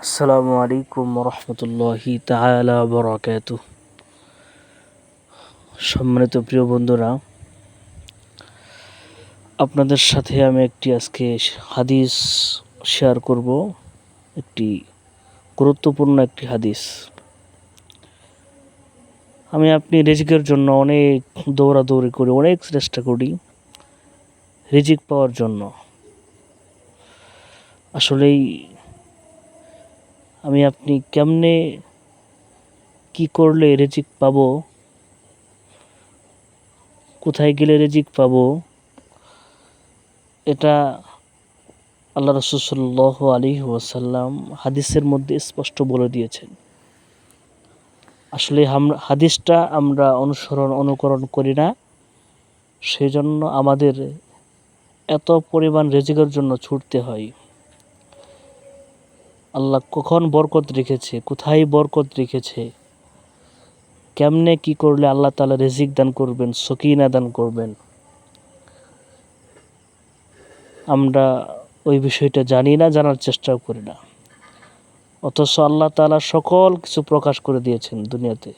আসসালামু আলাইকুম রহমতুল্লাহি তাআলা বারাকাতুহু। সম্মানিত প্রিয় বন্ধুরা, আপনাদের সাথে আমি আজকে হাদিস শেয়ার করব। একটি গুরুত্বপূর্ণ হাদিস। আপনি রিজিকের জন্য অনেক দৌড়াদৌড়ি করি, অনেক চেষ্টা করি রিজিক পাওয়ার জন্য। আসলেই আপনি কেমনে কি করলে রিজিক পাবো, কোথায় গেলে রিজিক পাবো, এটা আল্লাহ রাসূল সাল্লাল্লাহু আলাইহি ওয়াসাল্লাম হাদিসের মধ্যে স্পষ্ট বলে দিয়েছেন। আসলে হাদিসটা আমরা অনুকরণ করি না, সেই জন্য আমাদের এত পরিমাণ রিজিকের জন্য ছুটতে হয়। আল্লাহ কখন বরকত রেখেছে, কোথায় বরকত রেখেছে, কেমনে কি করলে আল্লাহ তাআলা রিজিক দান করবেন, সকিনা দান করবেন, আমরা ওই বিষয়টা জানি না, জানার চেষ্টাও করি না। অথচ আল্লাহ তাআলা সকল কিছু প্রকাশ করে দিয়েছেন দুনিয়াতে,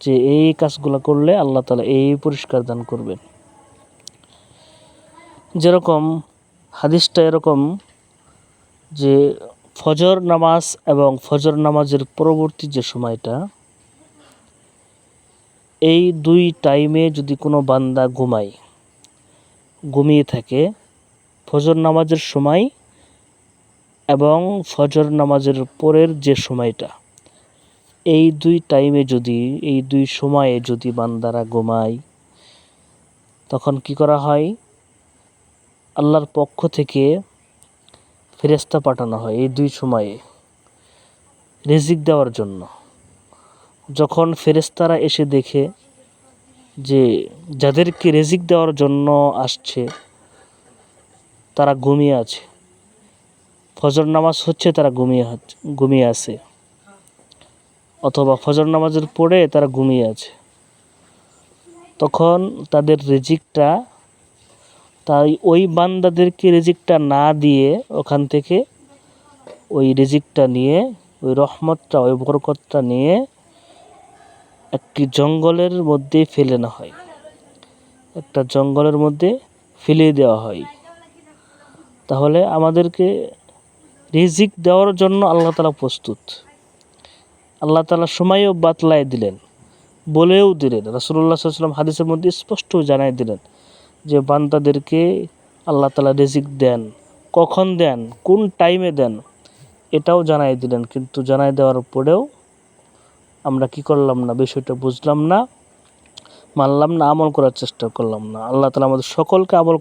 যে এই কাজগুলো করলে আল্লাহ তাআলা এই পুরস্কার দান করবেন। যেরকম হাদিসটা এরকম যে ফজর নামাজ এবং ফজর নামাজের পরবর্তী যে সময়টা, এই দুই টাইমে যদি কোনো বান্দা ঘুমিয়ে থাকে, ফজর নামাজের সময় এবং ফজর নামাজের পরের যে সময়টা, এই দুই সময়ে যদি বান্দারা ঘুমায়, তখন কি করা হয়? আল্লাহর পক্ষ থেকে ফেরেশতা পাঠানো হয় এই দুই সময়ে রিজিক দেওয়ার জন্য। যখন ফেরেশতারা এসে দেখে যে যাদেরকে রিজিক দেওয়ার জন্য আসছে তারা ঘুমিয়ে আছে, ফজর নামাজ হচ্ছে তারা ঘুমিয়ে আছে, অথবা ফজর নামাজের পরে তারা ঘুমিয়ে আছে, তখন তাদের রিজিকটা, তাই ওই বান্দাদেরকে রিজিকটা না দিয়ে ওখান থেকে ওই রিজিকটা নিয়ে, ওই রহমতটা, ওই বরকতটা নিয়ে একটি জঙ্গলের মধ্যে ফেলে না হয়, একটা জঙ্গলের মধ্যে ফেলে দেওয়া হয়। তাহলে আমাদেরকে রিজিক দেওয়ার জন্য আল্লাহ তাআলা প্রস্তুত। আল্লাহ তাআলা সময়ও বাতলায় দিলেন, বলেও দিলেন। রাসূলুল্লাহ সাল্লাল্লাহু আলাইহি ওয়াসাল্লাম হাদিসের মধ্যে স্পষ্ট জানাই দিলেন যে বান্দাদেরকে আল্লাহ তাআলা রিজিক দেন, কখন দেন, কোন টাইমে দেন, এটাও জানাই দিলেন। কিন্তু জানাই দেওয়ার পরেও আমরা কি করলাম না, বিষয়টা বুঝলাম না, মানলাম না, আমল করার চেষ্টা করলাম না। আল্লাহ তাআলা আমাদের সকলকে আমল